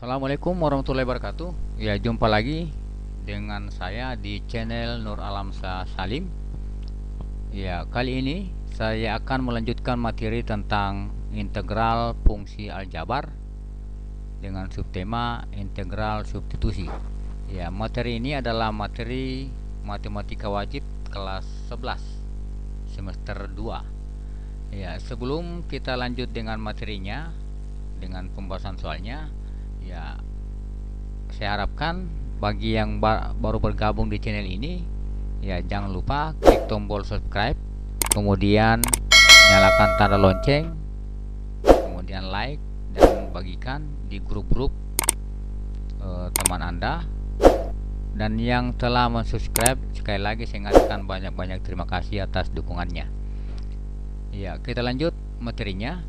Assalamualaikum warahmatullahi wabarakatuh. Ya, jumpa lagi dengan saya di channel Nur Alamsa Salim. Ya, kali ini saya akan melanjutkan materi tentang integral fungsi aljabar dengan subtema integral substitusi. Ya, materi ini adalah materi matematika wajib kelas 11 semester 2. Ya, sebelum kita lanjut dengan materinya, dengan pembahasan soalnya, ya, saya harapkan bagi yang baru bergabung di channel ini, ya jangan lupa klik tombol subscribe, kemudian nyalakan tanda lonceng, kemudian like dan bagikan di grup-grup teman Anda. Dan yang telah mensubscribe, sekali lagi saya ingatkan banyak-banyak terima kasih atas dukungannya. Ya, kita lanjut materinya.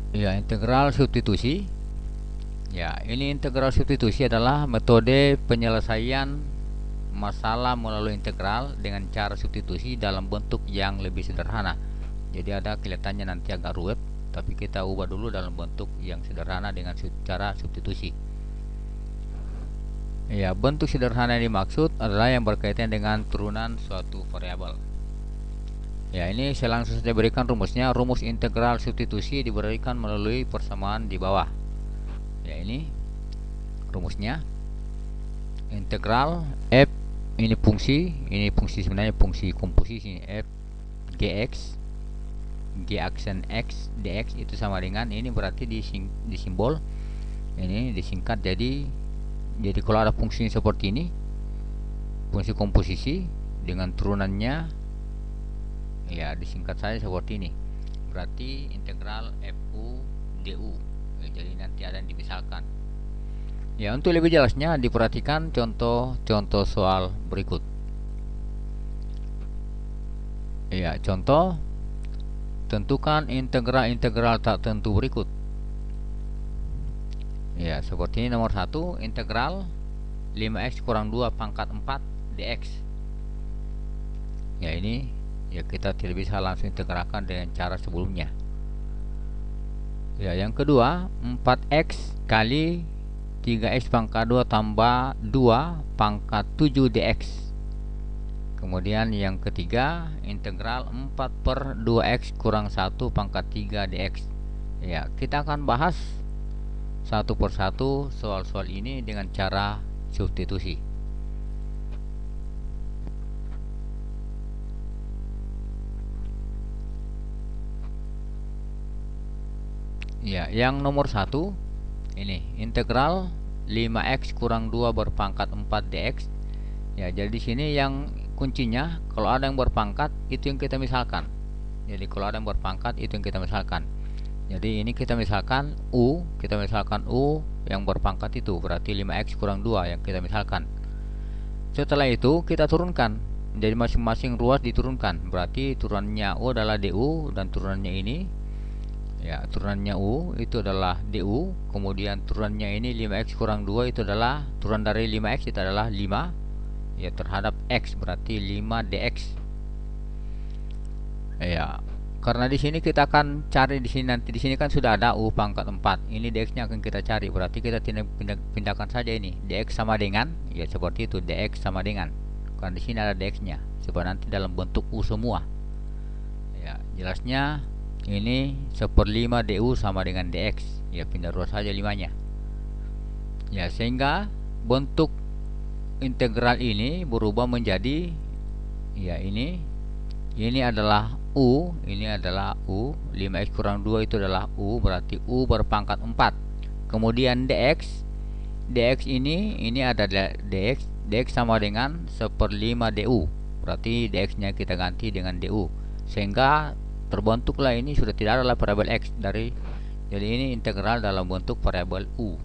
Ya, integral substitusi. Ya, ini integral substitusi adalah metode penyelesaian masalah melalui integral dengan cara substitusi dalam bentuk yang lebih sederhana. Jadi ada kelihatannya nanti agak ruwet, tapi kita ubah dulu dalam bentuk yang sederhana dengan cara substitusi. Ya, bentuk sederhana yang dimaksud adalah yang berkaitan dengan turunan suatu variabel. Ya, ini saya langsung saja berikan rumusnya. Rumus integral substitusi diberikan melalui persamaan di bawah. Ya, ini rumusnya. Integral f, ini fungsi sebenarnya fungsi komposisi, f gx, g aksen x dx itu sama dengan ini, berarti di simbol ini disingkat jadi kalau ada fungsi seperti ini, fungsi komposisi dengan turunannya, ya disingkat saja seperti ini, berarti integral fu du. Ya, jadi nanti ada yang dimisalkan. Ya, untuk lebih jelasnya diperhatikan contoh soal berikut. Ya, contoh, tentukan integral tak tentu berikut. Ya, seperti ini. Nomor 1, integral 5x kurang 2 pangkat 4 dx. Ya, ini ya kita tidak bisa langsung integralkan dengan cara sebelumnya. Ya, yang kedua, 4x kali 3x pangkat 2 tambah 2 pangkat 7 dx. Kemudian yang ketiga, integral 4 per 2x kurang 1 pangkat 3 dx. Ya, kita akan bahas satu persatu soal-soal ini dengan cara substitusi. Ya, yang nomor 1 ini integral 5x kurang 2 berpangkat 4 dx. Ya, jadi di sini yang kuncinya, kalau ada yang berpangkat itu yang kita misalkan. Jadi kalau ada yang berpangkat itu yang kita misalkan. Jadi ini kita misalkan u yang berpangkat itu berarti 5x kurang 2 yang kita misalkan. Setelah itu kita turunkan. Jadi masing-masing ruas diturunkan. Berarti turunannya u adalah du dan turunannya ini, ya turunannya u itu adalah du, kemudian turunannya ini 5x kurang 2 itu adalah turun dari 5x itu adalah 5, ya terhadap x berarti 5 dx. Ya, karena di sini kita akan cari di sini, nanti di sini kan sudah ada u pangkat 4. Ini dx-nya akan kita cari. Berarti kita pindahkan saja ini. Dx sama dengan, ya seperti itu, dx sama dengan. Karena di sini ada dx-nya. Supaya nanti dalam bentuk u semua. Ya, jelasnya ini 1/5 du sama dengan dx. Ya, pindah ruas saja 5-nya. Ya, sehingga bentuk integral ini berubah menjadi, ya ini adalah u, ini adalah u, 5x kurang 2 itu adalah u, berarti u berpangkat 4. Kemudian dx ini ada dx sama dengan 1/5 du, berarti dx nya kita ganti dengan du, sehingga terbentuklah ini sudah tidak ada variabel x dari, jadi ini integral dalam bentuk variabel u.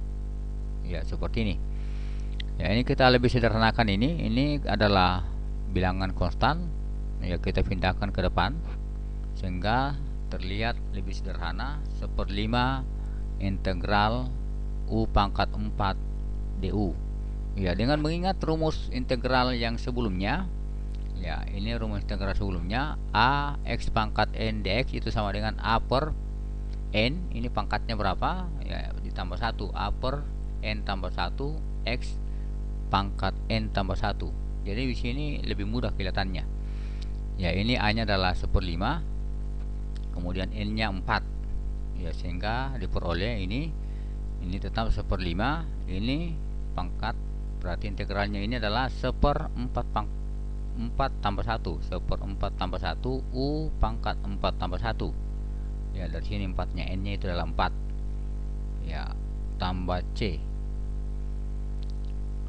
Ya, seperti ini. Ya, ini kita lebih sederhanakan, ini adalah bilangan konstan. Ya, kita pindahkan ke depan sehingga terlihat lebih sederhana. 1/5 integral u pangkat 4 du. Ya, dengan mengingat rumus integral yang sebelumnya, Ya, ini rumus integral sebelumnya. A X pangkat N dx itu sama dengan A per N. Ini pangkatnya berapa? Ya, ditambah 1. A per N tambah 1 X pangkat N tambah 1. Jadi di sini lebih mudah kelihatannya. Ya, ini A nya adalah 1/5, kemudian N nya 4. Ya, sehingga diperoleh ini tetap 1/5. Ini pangkat, berarti integralnya ini adalah 1/4 4 tambah 1, 1/4 tambah 1 U pangkat 4 tambah 1. Ya, dari sini 4 nya, N nya itu adalah 4. Ya, tambah C.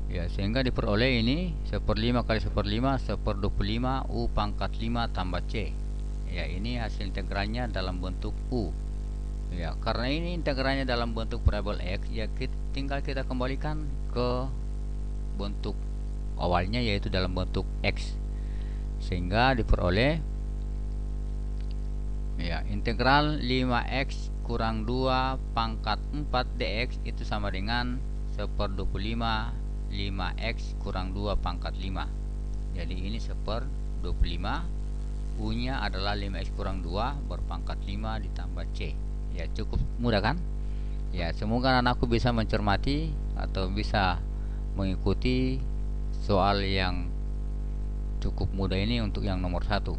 Ya, sehingga diperoleh ini 1/5 kali 1/5 1/25 U pangkat 5 tambah C. Ya, ini hasil integralnya dalam bentuk U. Ya, karena ini integralnya dalam bentuk variabel X, ya tinggal kita kembalikan ke bentuk awalnya, yaitu dalam bentuk X, sehingga diperoleh ya integral 5x kurang 2 pangkat 4 dx itu sama dengan 1/25 5x kurang 2 pangkat 5. Jadi ini 1/25, U nya adalah 5x kurang 2 berpangkat 5 ditambah C. Ya, cukup mudah kan? Ya, semoga anakku bisa mencermati atau bisa mengikuti soal yang cukup mudah ini untuk yang nomor 1.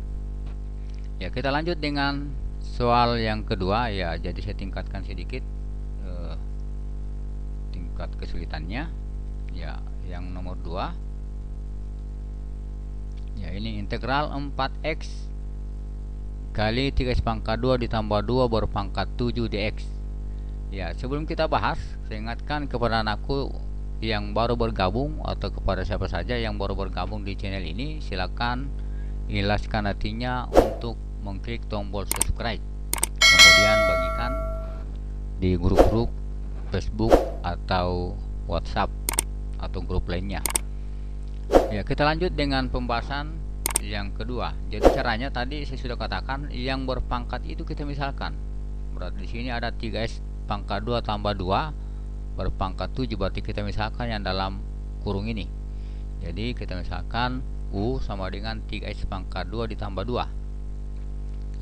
Ya, kita lanjut dengan soal yang kedua. Ya, jadi saya tingkatkan sedikit tingkat kesulitannya. Ya, yang nomor 2. Ya, ini integral 4x kali 3x pangkat 2 ditambah 2 berpangkat 7 dx. Ya, sebelum kita bahas, saya ingatkan kepada anakku yang baru bergabung atau kepada siapa saja yang baru bergabung di channel ini, silakan ilaskan hatinya untuk mengklik tombol subscribe, kemudian bagikan di grup-grup Facebook atau WhatsApp atau grup lainnya. Ya, kita lanjut dengan pembahasan yang kedua. Jadi caranya tadi saya sudah katakan, yang berpangkat itu kita misalkan. Berarti di sini ada 3x pangkat 2 tambah 2 berpangkat 7, berarti kita misalkan yang dalam kurung ini. Jadi kita misalkan U sama dengan 3x pangkat 2 ditambah 2.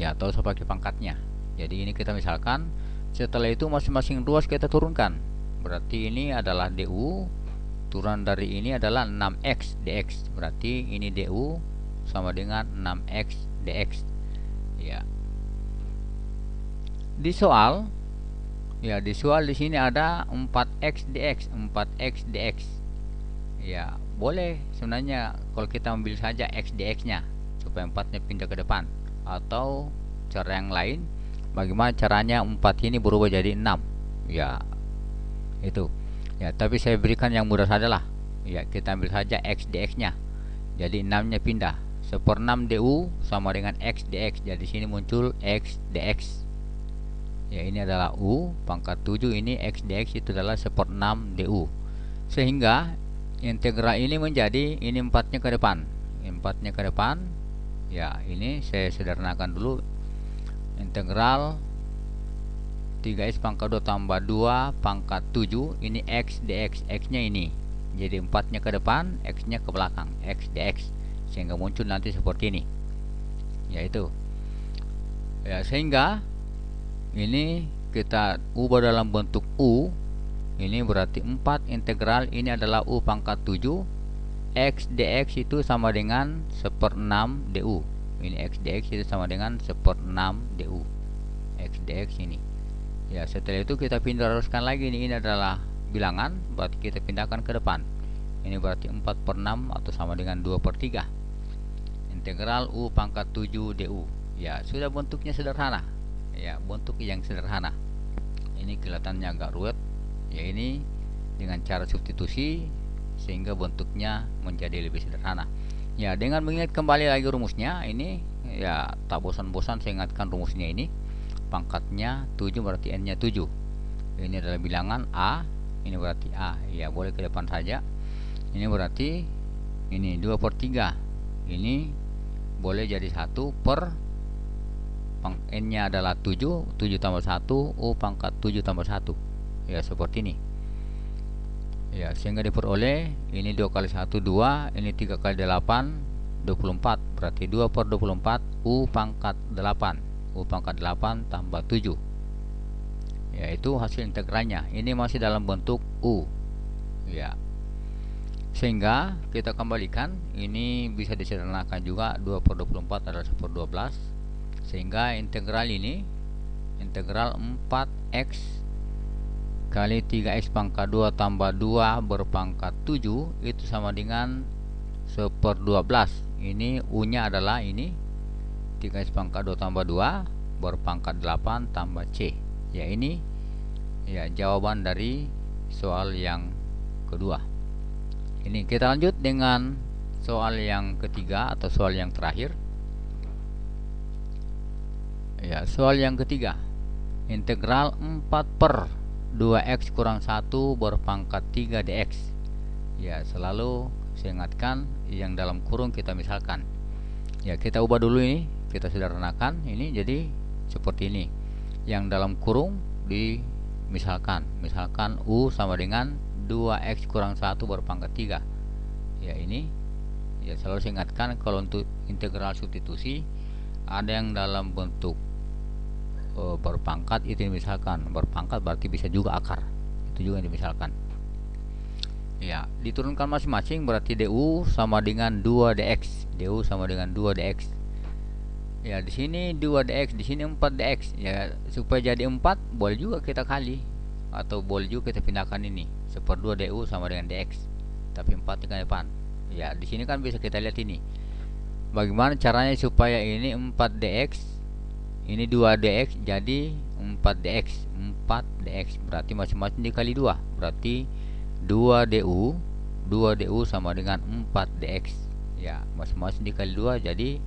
Ya, atau saya pakai pangkatnya. Jadi ini kita misalkan, setelah itu masing-masing ruas kita turunkan. Berarti ini adalah DU, turun dari ini adalah 6x dx. Berarti ini DU sama dengan 6x dx. Ya. Di soal di sini ada 4x dx, 4x dx. Ya, boleh sebenarnya kalau kita ambil saja x dx-nya supaya 4-nya pindah ke depan, atau cara yang lain, bagaimana caranya 4 ini berubah jadi 6. Ya, itu. Ya, tapi saya berikan yang mudah saja lah. Ya, kita ambil saja x dx-nya. Jadi 6-nya pindah. 1/6 du sama dengan x dx. Jadi sini muncul x dx. Ya, ini adalah U pangkat 7, ini x dx itu adalah 1/6 du. Sehingga integral ini menjadi, ini 4-nya ke depan. 4-nya ke depan. Ya, ini saya sederhanakan dulu. Integral 3x pangkat 2 tambah 2 pangkat 7, ini x dx. X-nya ini. Jadi 4-nya ke depan, x-nya ke belakang, x dx. Sehingga muncul nanti seperti ini. Yaitu. Ya, sehingga ini kita ubah dalam bentuk U. Ini berarti 4 integral ini adalah U pangkat 7 x dx itu sama dengan 1/6 du. Ini x dx itu sama dengan 1/6 du. X dx ini. Ya, setelah itu kita pindah teruskan lagi. Ini adalah bilangan, berarti kita pindahkan ke depan. Ini berarti 4/6 atau sama dengan 2/3. Integral U pangkat 7 du. Ya, sudah bentuknya sederhana. Ya, bentuk yang sederhana. Ini kelihatannya agak ruwet. Ya, ini dengan cara substitusi sehingga bentuknya menjadi lebih sederhana. Ya, dengan mengingat kembali lagi rumusnya, ini ya tak bosan-bosan saya ingatkan rumusnya ini. Pangkatnya 7 berarti n-nya 7. Ini adalah bilangan A, ini berarti A. Ya, boleh ke depan saja. Ini berarti ini 2/3. Ini boleh jadi 1 per n-nya adalah 7, 7 tambah 1, U pangkat 7 tambah 1. Ya, seperti ini. Ya, sehingga diperoleh ini 2 kali 1 2, ini 3 kali 8 24, berarti 2 per 24 U pangkat 8. U pangkat 8 tambah 7, yaitu hasil integralnya. Ini masih dalam bentuk U, ya. Sehingga kita kembalikan, ini bisa disederhanakan juga. 2 per 24 adalah 1 per 12, sehingga integral ini, integral 4x kali 3x pangkat 2 tambah 2 berpangkat 7 itu sama dengan 1 per 12. Ini U nya adalah ini 3x pangkat 2 tambah 2 berpangkat 8 tambah C. Ya, ini ya jawaban dari soal yang kedua. Ini kita lanjut dengan soal yang ketiga atau soal yang terakhir. Ya, soal yang ketiga. Integral 4 per 2x kurang 1 berpangkat 3 dx. Ya, selalu saya ingatkan yang dalam kurung kita misalkan. Ya, kita ubah dulu ini, kita sederhanakan ini jadi seperti ini. Yang dalam kurung dimisalkan. Misalkan U sama dengan 2x kurang 1 berpangkat 3. Ya, ini ya selalu saya ingatkan kalau untuk integral substitusi ada yang dalam bentuk berpangkat, itu misalkan berpangkat berarti bisa juga akar, itu juga yang dimisalkan. Ya, diturunkan masing-masing berarti du sama dengan 2 dx. Du sama dengan 2 dx. Ya, di sini 2 dx, di sini 4 dx. Ya, supaya jadi 4 boleh juga kita kali, atau boleh juga kita pindahkan ini 1/2 du sama dengan dx, tapi 4 di depan. Ya, di sini kan bisa kita lihat ini. Bagaimana caranya supaya ini 4 dx, ini 2 dx jadi 4 dx. 4 dx berarti masing-masing dikali 2, berarti 2 du sama dengan 4 dx. Ya, masing-masing dikali 2 jadi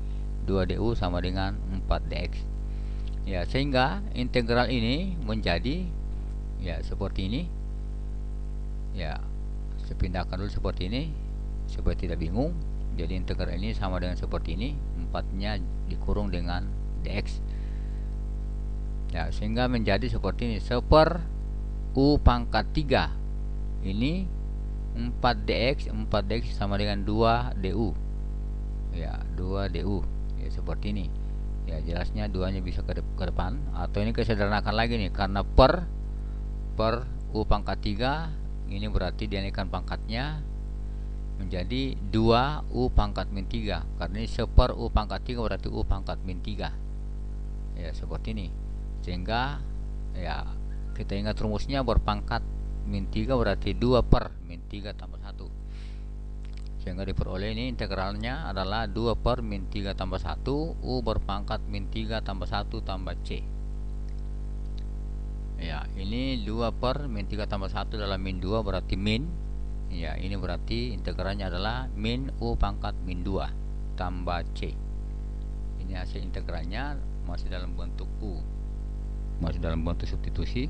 2 du sama dengan 4 dx. Ya, sehingga integral ini menjadi ya seperti ini. Ya, saya pindahkan dulu seperti ini supaya tidak bingung. Jadi integral ini sama dengan seperti ini, 4-nya dikurung dengan dx. Ya, sehingga menjadi seperti ini, 1 per U pangkat 3. Ini 4 dx sama dengan 2 du. Ya, 2 du. Ya, seperti ini. Ya, jelasnya 2-nya bisa ke depan, atau ini kesederhanakan lagi nih, karena per U pangkat 3 ini berarti dinaikkan pangkatnya menjadi 2 U pangkat min 3, karena ini 1 per U pangkat 3 berarti U pangkat min 3. Ya, seperti ini. Sehingga ya kita ingat rumusnya, berpangkat min 3 berarti 2 per min 3 tambah 1. Sehingga diperoleh ini integralnya adalah 2 per min 3 tambah 1 U berpangkat min 3 tambah 1 tambah C. Ya, ini 2 per min 3 tambah 1 adalah min 2 berarti min. Ya, ini berarti integralnya adalah min U pangkat min 2 tambah C. Ini hasil integralnya masih dalam bentuk U, masih dalam bentuk substitusi.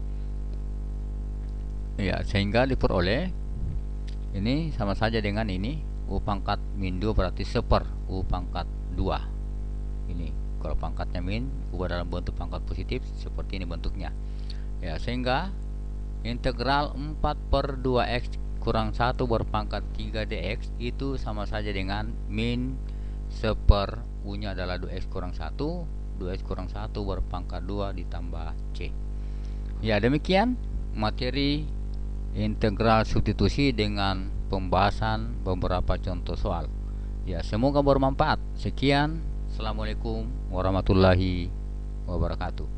Ya, sehingga diperoleh ini sama saja dengan ini U pangkat min 2 berarti 1 per U pangkat 2. Ini kalau pangkatnya min, ubah dalam bentuk pangkat positif, seperti ini bentuknya. Ya, sehingga integral 4 per 2x kurang 1 berpangkat 3 dx itu sama saja dengan min 1 per U nya adalah 2x kurang 1 berpangkat 2 ditambah C. Ya, demikian materi integral substitusi dengan pembahasan beberapa contoh soal. Ya, semoga bermanfaat. Sekian, assalamualaikum warahmatullahi wabarakatuh.